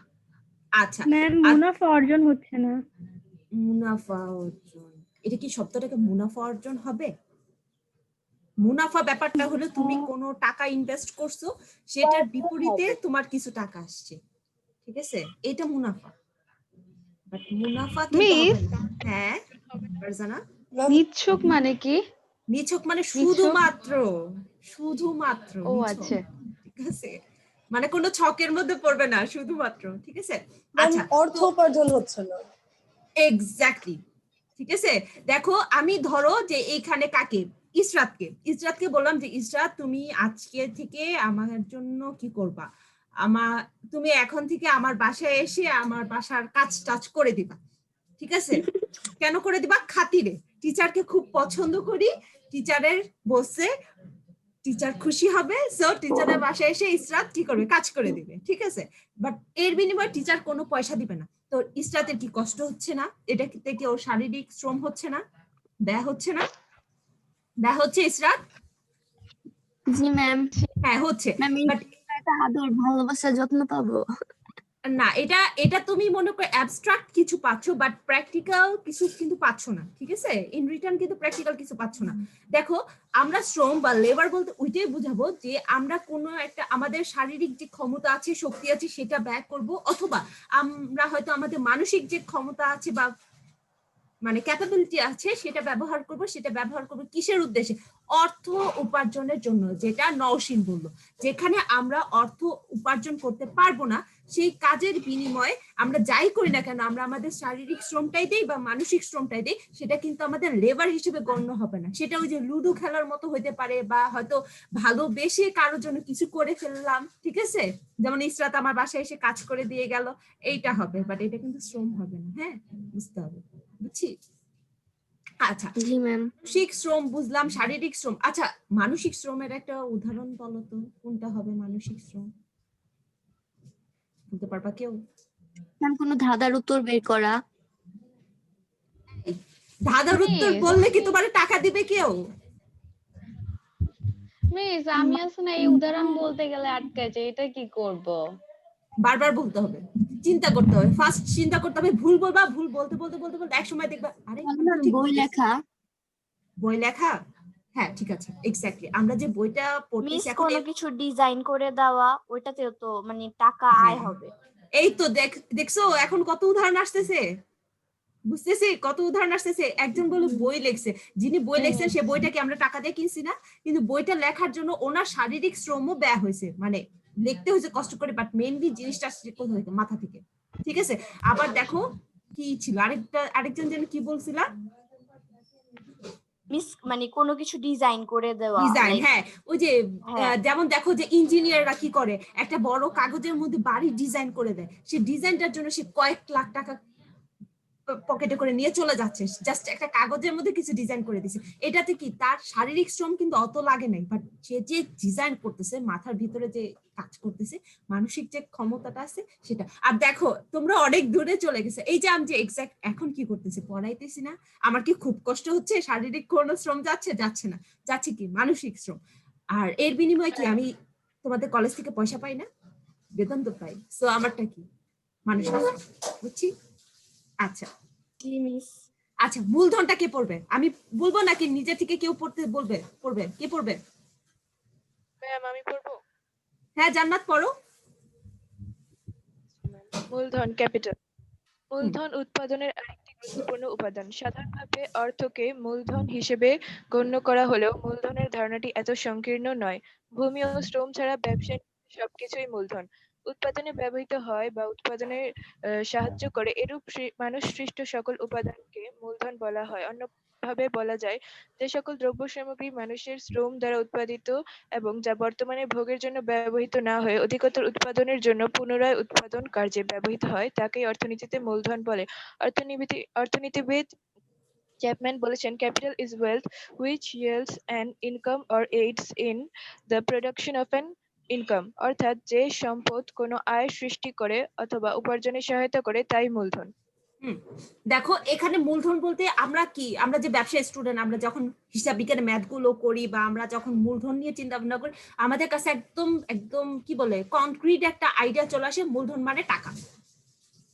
আচ্ছা, ম্যাম মুনাফা অর্জন হচ্ছে না। মুনাফা অর্জন, এটা কি শব্দটাকে মুনাফা অর্জন হবে? মুনাফা ব্যাপারটা হলো তুমি কোনো টাকা ইনভেস্ট করছো, সেটার বিপরীতে তোমার কিছু টাকা আসছে, ঠিক আছে? এটা মুনাফা। বাট মুনাফা কিন্তু হবে না। হ্যাঁ ফারজানা, নিচ্ছক মানে কি? নিছক মানে নিছক? শুধুমাত্র ও নিছক, আচ্ছা। ঠিক আছে? মানে কোনো ছকের মধ্যে পড়বে না, শুধুমাত্র, ঠিক আছে? আচ্ছা, অর্থ উপার্জন হচ্ছে না। এক্স্যাক্টলি, ঠিক আছে। দেখো আমি ধরো যে এইখানে কাকে, ইসরাতকে বললাম যে ইসরাত তুমি আজকে থেকে আমার জন্য কি করবা, তুমি এখন থেকে আমার বাসায় এসে আমার বাসার কাজ টাজ করে দিবা, ঠিক আছে? কেন করে দিবা? খাতিরে, টিচারকে খুব পছন্দ করি, টিচারের বসে টিচার খুশি হবে, সো টিচারের বাসায় এসে ইসরাত কি করবে, কাজ করে দিবে, ঠিক আছে? বাট এর বিনিময়ে টিচার কোনো পয়সা দিবে না। তো ইসরাতের কি কষ্ট হচ্ছে না? এটা থেকে ওর শারীরিক শ্রম হচ্ছে না? ব্যয় হচ্ছে না? ব্যয় হচ্ছে ইসরাত? জি ম্যাম। হ্যাঁ হচ্ছে। ম্যাম বাট একটা আদর ভালোবাসা যত্ন পাবো। না, এটা তুমি মনে করো অ্যাবস্ট্রাক্ট কিছু পাচ্ছ, বাট প্র্যাকটিক্যাল কিছু কিন্তু পাচ্ছ না, ঠিক আছে? ইন রিটার্ন কিন্তু প্র্যাকটিক্যাল কিছু পাচ্ছ না। দেখো আমরা শ্রম বা লেবার বলতে ওইটাই বুঝাবো যে আমরা কোনো একটা আমাদের শারীরিক যে ক্ষমতা আছে, শক্তি আছে, সেটা ব্যয় করব, অথবা আমরা হয়তো আমাদের মানসিক যে ক্ষমতা আছে বা মানে ক্যাপাবিলিটি আছে সেটা ব্যবহার করব কিসের উদ্দেশ্যে? অর্থ উপার্জনের জন্য, যেটা নওশিন বললো, যেখানে আমরা অর্থ উপার্জন করতে পারবো না, সেই কাজের বিনিময়ে আমরা যাই করি না কেন, আমরা আমাদের শারীরিক শ্রমটাই দেই বা মানসিক শ্রমটাই দেই, সেটা কিন্তু আমাদের লেবার হিসেবে গণ্য হবে না। সেটা ওই যে লুডো খেলার মতো হইতে পারে, বা হয়তো ভালোবেসে কারোর জন্য কিছু করে ফেললাম, ঠিক আছে? যেমন ইসরাত আমার বাসায় এসে কাজ করে দিয়ে গেল, এইটা হবে, বাট এটা কিন্তু শ্রম হবে না। হ্যাঁ, বুঝতে হবে, বুঝছি? আচ্ছা, জি ম্যাম। মানসিক শ্রম বুঝলাম, শারীরিক শ্রম। আচ্ছা, মানসিক শ্রমের একটা উদাহরণ বলো তো, কোনটা হবে মানসিক শ্রম? বলতে পারবা কেউ? ম্যাম কোনো ধাঁধার উত্তর বের করা। ধাঁধার উত্তর মিস বললে কি তোমার টাকা দিবে কেউ? মিস আমি আছে না এই উদাহরণ বলতে গেলে আটকে যাই, এটা কি করব? বারবার বলতে হবে, চিন্তা করতে হবে, ফার্স্ট চিন্তা করতে হবে, ভুল বলবা, ভুল বলতে বলতে বলতে বলতে এক সময় দেখবা আরে আমি তো ঠিক বই বলতেছি। লেখা। বই লেখা, হ্যাঁ ঠিক আছে, এক্স্যাক্টলি। আমরা যে বইটা মিস পড়তেছি এখন কোনো কিছু ডিজাইন করে দেওয়া, ওইটাতেও তো মানে টাকা আয় হবে। এই তো দেখছো এখন কত উদাহরণ আসতেছে, বুঝতেছি কত উদাহরণ আসতেছে। একজন বলে বই লেখছে, যিনি বই লেখছেন সে বইটা কি আমরা টাকা দিয়ে কিনছি না? কিন্তু বইটা লেখার জন্য ওনার শারীরিক শ্রমও ব্যয় হয়েছে, মানে লিখতে হয়েছে কষ্ট করে, বাট মেইনলি জিনিসটা আসছে কোথা থেকে? মাথা থেকে। ঠিক আছে, আবার দেখো কি ছিল আরেকজন যেন কি বলছিলা? মিস মানে কোনো কিছু ডিজাইন করে দেওয়া, ডিজাইন, like, হ্যাঁ ওই যে হ্যাঁ। যেমন দেখো যে ইঞ্জিনিয়াররা কি করে, একটা বড় কাগজের মধ্যে বাড়ি ডিজাইন করে দেয়, সেই ডিজাইনটার জন্য সে কয়েক লাখ টাকা পকেটে করে নিয়ে চলে যাচ্ছে, জাস্ট একটা কাগজের মধ্যে কিছু ডিজাইন করে দিছে। এটাতে কি তার শারীরিক শ্রম কিন্তু অত লাগে নাই, বাট সে যে ডিজাইন করতেছে, মাথার ভিতরে যে কাজ করতেছে, মানসিক যে ক্ষমতাটা আছে সেটা। আর দেখো তোমরা অনেক দূরে চলে গেছে, এই যে আমি যে এক্সাক্ট এখন কি করতেছি, পড়াইতেছি না, আমার কি খুব কষ্ট হচ্ছে? শারীরিক কোনো শ্রম যাচ্ছে? যাচ্ছে না, যাচ্ছে কি মানসিক শ্রম। আর এর বিনিময়ে কি আমি তোমাদের কলেজ থেকে পয়সা পাই না? বেতন তো পাই, সো আমারটা কি? মানসিক শ্রম, বুঝছি। আচ্ছা কি মিস? আচ্ছা, মূলধনটা কে পড়বে? আমি বলবো নাকি নিজে থেকে কেউ পড়তে বলবে? পড়বে কে? পড়বে? ম্যাম আমি পড়বো। হ্যাঁ জান্নাত পড়ো। মূলধন, ক্যাপিটাল। মূলধন উৎপাদনের আরেকটি গুরুত্বপূর্ণ উপাদান। সাধারণভাবে অর্থকে মূলধন হিসেবে গণ্য করা হলেও মূলধনের ধারণাটি এত সংকীর্ণ নয়। ভূমি ও শ্রম ছাড়া ব্যবসায় সবকিছুই মূলধন। উৎপাদনে ব্যবহৃত হয় বা উৎপাদনে সাহায্য করে এরূপ মানুষ সৃষ্ট সকল উপাদানকে মূলধন বলা হয়। অন্যভাবে বলা যায়, যে সকল দ্রব্য সামগ্রী মানুষের শ্রম দ্বারা উৎপাদিত এবং যা বর্তমানে ভোগের জন্য ব্যবহৃত না হয়ে অধিকতর উৎপাদনের জন্য পুনরায় উৎপাদন কার্যে ব্যবহৃত হয়, তাকেই অর্থনীতিতে মূলধন বলে। অর্থনীতিবিদ চ্যাপম্যান বলেছেন, capital is wealth which yields an income or aids in the production of an income. অর্থাৎ যে সম্পদ কোনো আয় সৃষ্টি করে অথবা উপার্জনে সহায়তা করে তাই মূলধন। দেখো এখানে মূলধন বলতে আমরা কি, আমরা যে ব্যবসায়ী স্টুডেন্ট, আমরা যখন হিসাব বিজ্ঞানের ম্যাথ গুলো করি বা আমরা যখন মূলধন নিয়ে চিন্তা ভাবনা করি, আমাদের কাছে একদম একদম কি বলে কনক্রিট একটা আইডিয়া চলে আসে, মূলধন মানে টাকা।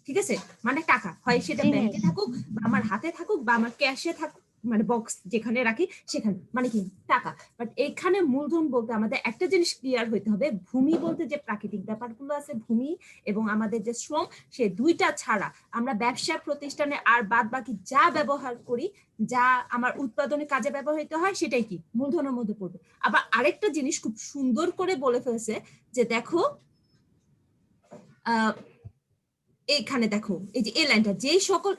ঠিক আছে, মানে টাকা, হয় সেটা ব্যাংকে থাকুক বা আমার হাতে থাকুক বা আমার ক্যাশে থাকুক, মানে বক্স যেখানে রাখি সেখানে, মানে কি টাকা। বাট এখানে মূলধন বলতে আমাদের একটা জিনিস ক্লিয়ার হইতে হবে, ভূমি বলতে যে প্রাকৃতিক ব্যাপারগুলো আছে, ভূমি এবং আমাদের যে শ্রম, সে দুইটা ছাড়া আমরা ব্যবসা প্রতিষ্ঠানে আর বাদ বাকি যা ব্যবহার করি, যা আমার উৎপাদনের কাজে ব্যবহৃত হয়, সেটাই কি মূলধনের মধ্যে পড়বে। আবার আরেকটা জিনিস খুব সুন্দর করে বলে ফেলছে যে দেখো এইখানে দেখো এই যে এই লাইনটা, যেই সকল,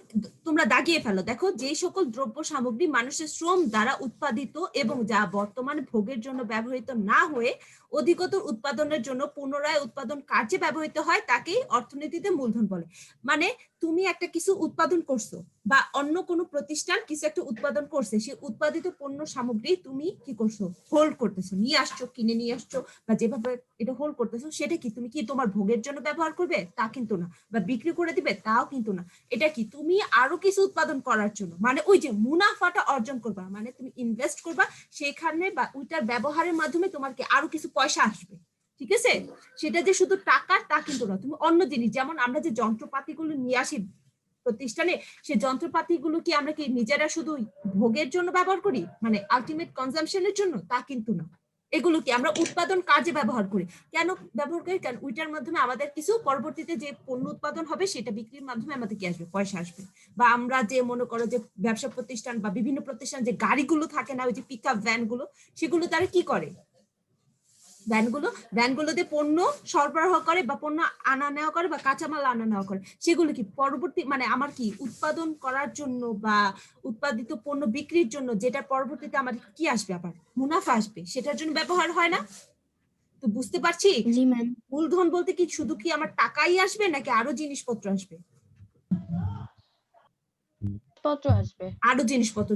তোমরা দাগিয়ে ফেলো, দেখো যেই সকল দ্রব্য সামগ্রী মানুষের শ্রম দ্বারা উৎপাদিত এবং যা বর্তমানে ভোগের জন্য ব্যবহৃত না হয়ে অধিকতর উৎপাদনের জন্য পুনরায় উৎপাদন কার্যে ব্যবহৃত হয়, তাকেই অর্থনীতিতে মূলধন বলে। মানে তুমি একটা কিছু উৎপাদন করছো বা অন্য কোনো প্রতিষ্ঠান কিছু একটা উৎপাদন করছে, সেই উৎপাদিত পণ্য সামগ্রী তুমি কি করছো? হোল্ড করতেছো, নিয়ে আসছো, কিনে নিয়ে আসছো, বা যেভাবে এটা হোল্ড করতেছো, সেটা কি তুমি কি তোমার ভোগের জন্য ব্যবহার করবে? তা কিন্তু না। বা বিক্রি করে দিবে? তাও কিন্তু না। এটা কি তুমি আরো কিছু উৎপাদন করার জন্য, মানে ওই যে মুনাফাটা অর্জন করবা, মানে তুমি ইনভেস্ট করবা সেখানে, বা ওইটার ব্যবহারের মাধ্যমে তোমার কি আরো কিছু পয়সা আসবে। ঠিক আছে, সেটা যে শুধু টাকা তা কিন্তু না, তুমি অন্য জিনিস, যেমন আমরা যে যন্ত্রপাতিগুলো নিয়ে আসি প্রতিষ্ঠানে, সেই যন্ত্রপাতিগুলো কি আমরা কি নিজেরা শুধু ভোগের জন্য ব্যবহার করি, মানে আলটিমেট কনজাম্পশনের জন্য? তা কিন্তু না। এগুলো কি আমরা উৎপাদন কাজে ব্যবহার করি। কেন ব্যবহার করি? কারণ ওইটার মাধ্যমে আমাদের কিছু পরবর্তীতে যে পণ্য উৎপাদন হবে সেটা বিক্রির মাধ্যমে আমাদের কি আসবে? পয়সা আসবে। বা আমরা যে মনে করো যে ব্যবসা প্রতিষ্ঠান বা বিভিন্ন প্রতিষ্ঠান যে গাড়িগুলো থাকে না, ওই যে পিক আপ ভ্যান গুলো, সেগুলো তারা কি করে? ভ্যানগুলোতে পণ্য সরবরাহ করে বা পণ্য আনা নেওয়া করে বা কাঁচামাল আনা নেওয়া করে, সেগুলো কি পরবর্তী, মানে আমার কি উৎপাদন করার জন্য বা উৎপাদিত পণ্য বিক্রির জন্য, যেটা পরবর্তীতে আমার কি আসবে? আবার মুনাফা আসবে, সেটার জন্য ব্যবহার হয় না? তো বুঝতে পারছি জি ম্যাম। মূলধন বলতে কি শুধু কি আমার টাকাই আসবে নাকি আরো জিনিসপত্র আসবে? জিনিসপত্র আসবে। আরো জিনিসপত্র।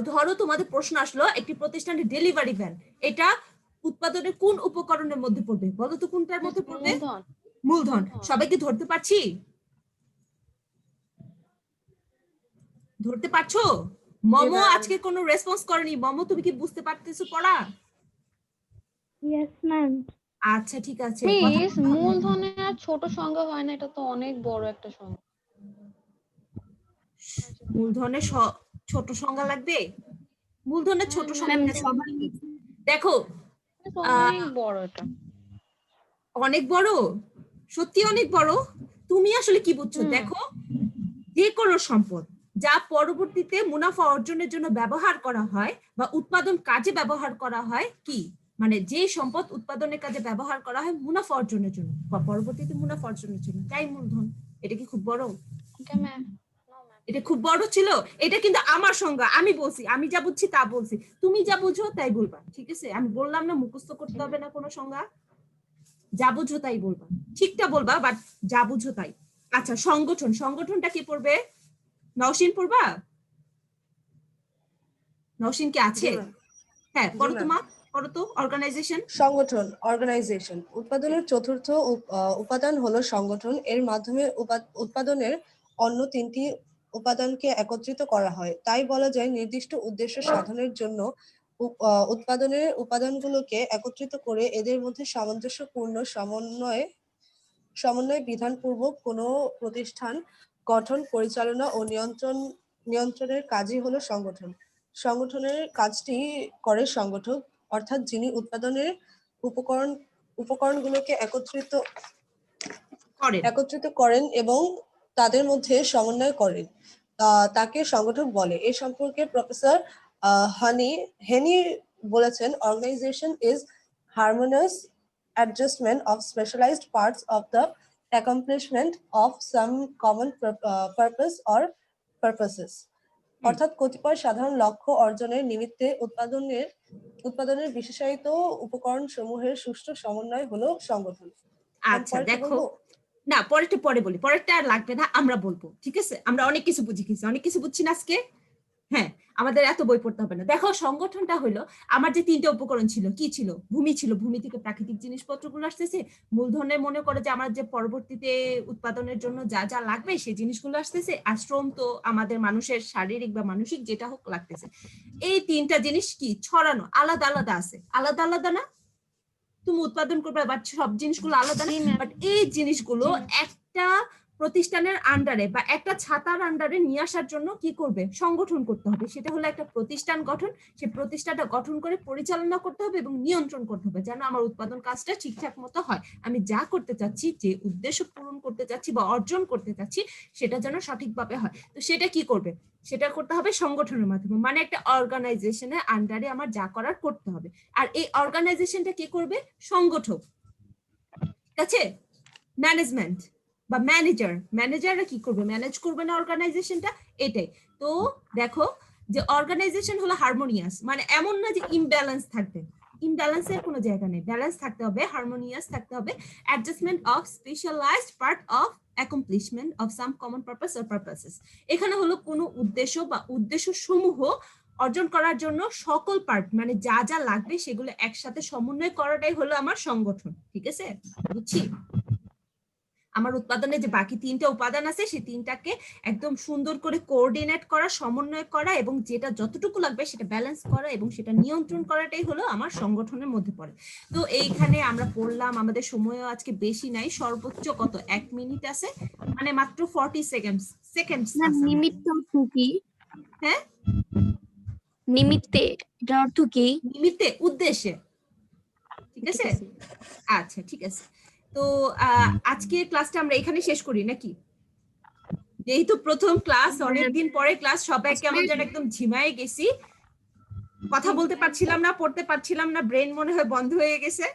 ধরো তোমাদের প্রশ্ন আসলো একটি প্রতিষ্ঠানের ডেলিভারি ভ্যান, এটা উৎপাদনের কোন উপকরণের মধ্যে পড়বে? বলো তো কোনটার মধ্যে পড়বে? মূলধন। মূলধন। সবাই কি ধরতে পারছি? ধরতে পারছো? মমো ma'am. আজকে কোনো রেসপন্স করেনি। মমো তুমি কি বুঝতে পারতেছো পড়া? Yes ma'am. আচ্ছা ঠিক আছে। মিস, মূলধনের আর ছোট সংখ্যা হয় না, এটা তো অনেক বড় একটা সংখ্যা। মূলধনের ছোট সংজ্ঞা লাগবে? মূলধনের ছোট হ্যাঁ, সংজ্ঞা ম্যাম সবাই দেখো এটা তো অনেক বড় এটা। অনেক বড়, সত্যি অনেক বড়। তুমি আসলে কি বুঝছো? হুম। দেখো, যে কোনো সম্পদ যা পরবর্তীতে মুনাফা অর্জনের জন্য ব্যবহার করা হয় বা উৎপাদন কাজে ব্যবহার করা হয়, কি মানে যে সম্পদ উৎপাদনের কাজে ব্যবহার করা হয় মুনাফা অর্জনের জন্য বা পরবর্তীতে মুনাফা অর্জনের জন্য, তাই মূলধন। এটা কি খুব বড়? Okay ma'am. এটা খুব বড় ছিল? এটা কিন্তু আমার সংজ্ঞা, আমি বলছি, আমি যা বুঝছি তা বলছি, তুমি যা বুঝো তাই বলবা, ঠিক আছে? আমি বললাম না মুখস্থ করতে হবে না কোনো সংজ্ঞা, যা বুঝো তাই বলবা, ঠিকটা বলবা, বাট যা বুঝো তাই। আচ্ছা, সংগঠন, সংগঠনটা কি পড়বে? নওশিন পড়বা? নওশিন কি আছে? জি, ma'am. হ্যাঁ, জি, পড়ো তো ma'am. মা, পড়ো তো। অর্গানাইজেশন। সংগঠন, অর্গানাইজেশন। উৎপাদনের চতুর্থ উপাদান হলো সংগঠন। এর মাধ্যমে উৎপাদনের অন্য তিনটি উপাদানকে একত্রিত করা হয়। তাই বলা যায় নির্দিষ্ট উদ্দেশ্য সাধনের জন্য উৎপাদনের উপাদানগুলোকে একত্রিত করে এদের মধ্যে সামঞ্জস্যপূর্ণ সমন্বয় বিধানপূর্বক কোনো প্রতিষ্ঠান গঠন, পরিচালনা ও নিয়ন্ত্রণের কাজই হলো সংগঠন। সংগঠনের কাজটি করে সংগঠক, অর্থাৎ যিনি উৎপাদনের উপকরণগুলোকে করেন। একত্রিত করেন এবং তাদের মধ্যে সমন্বয় করেন, তাকে সংগঠক বলে। এ সম্পর্কে প্রফেসর হেনি বলেছেন, organization is harmonious adjustment of specialized parts of the accomplishment of some common purpose or purposes. অর্থাৎ কতিপয় সাধারণ লক্ষ্য অর্জনের নিমিত্তে উৎপাদনের বিশেষায়িত উপকরণ সমূহের সুষ্ঠু সমন্বয় হলো সংগঠন। আচ্ছা পরেরটা দেখো, বলবো? না পরেরটা পরে বলি, পরেরটা আর লাগবে না, আমরা বলবো, ঠিক আছে? আমরা অনেক কিছু বুঝি গেছি, অনেক কিছু বুঝছি না আজকে। হ্যাঁ, আমাদের এত বই পড়তে হবে না। দেখো, সংগঠনটা হলো আমার যে তিনটা উপকরণ ছিল, কি ছিল? ভূমি ছিল, ভূমি থেকে প্রাকৃতিক জিনিসপত্রগুলো আসতেছে। মূলধনে মনে করে যে আমার যে পরবর্তীতে উৎপাদনের জন্য যা যা লাগবে সেই জিনিসগুলো আসতেছে। আর শ্রম তো আমাদের মানুষের শারীরিক বা মানসিক যেটা হোক লাগতেছে। এই তিনটা জিনিস কি ছড়ানো, আলাদা আলাদা আছে, আলাদা আলাদা না? তুমি উৎপাদন করবে, বাট সব জিনিসগুলো আলাদা না? বাট এই জিনিসগুলো একটা প্রতিষ্ঠানের আন্ডারে বা একটা ছাতার আন্ডারে নিয়ে আসার জন্য কি করবে? সংগঠন করতে হবে। সেটা হলো একটা প্রতিষ্ঠান গঠন। সেই প্রতিষ্ঠানটা গঠন করে পরিচালনা করতে হবে এবং নিয়ন্ত্রণ করতে হবে যেন আমার উৎপাদন কাজটা ঠিকঠাক মতো হয়। আমি যা করতে চাচ্ছি, যে উদ্দেশ্য পূরণ করতে চাচ্ছি বা অর্জন করতে চাচ্ছি, সেটা যেন সঠিকভাবে হয়। তো সেটা কি করবে? সেটা করতে হবে সংগঠনের মাধ্যমে, মানে একটা অর্গানাইজেশনের আন্ডারে আমার যা করার করতে হবে। আর এই অর্গানাইজেশনটা কি করবে? সংগঠক, ঠিক আছে? ম্যানেজমেন্ট বা ম্যানেজাররা কি করবে? ম্যানেজ করবে না অর্গানাইজেশনটা, এটাই। তো দেখো, যে অর্গানাইজেশন হলো হারমোনিয়াস, মানে এমন না যে ইমব্যালেন্স থাকবে, ইমব্যালেন্সের কোনো জায়গা নেই, ব্যালেন্স থাকতে হবে, হারমোনিয়াস থাকতে হবে। Adjustment of specialized part of accomplishment of some common purpose or purposes। এখানে হলো কোনো উদ্দেশ্য বা উদ্দেশ্য সমূহ অর্জন করার জন্য সকল পার্ট, মানে যা যা লাগবে সেগুলো একসাথে সমন্বয় করাটাই হলো আমার সংগঠন, ঠিক আছে? বুঝছি? আমার উৎপাদনে যে বাকি তিনটা উপাদান আছে সেই তিনটাকে একদম সুন্দর করে কোঅর্ডিনেট করা, সমন্বয় করা এবং যেটা যতটুকু লাগবে সেটা ব্যালেন্স করা এবং সেটা নিয়ন্ত্রণ করাটাই হলো আমার সংগঠনের মধ্যে পড়ে। তো এইখানে আমরা পড়লাম, আমাদের সময়ও আজকে বেশি নাই, সর্বোচ্চ কত 1 মিনিট আছে, মানে মাত্র 40 সেকেন্ডস না, আছে। নিমিত্ত অর্থ কি? হ্যাঁ, নিমিত্তে এটা অর্থ কি? নিমিত্তে, উদ্দেশ্যে, ঠিক আছে? আচ্ছা ঠিক আছে। তো আজকে ক্লাসটা আমরা এখানে শেষ করি নাকি? যেহেতু প্রথম ক্লাস, অনেকদিন পরে ক্লাস, সবাই কেমন যেন একদম ঝিমায়ে গেছি, কথা বলতে পারছিলাম না, পড়তে পারছিলাম না, ব্রেন মনে হয় বন্ধ হয়ে গেছে।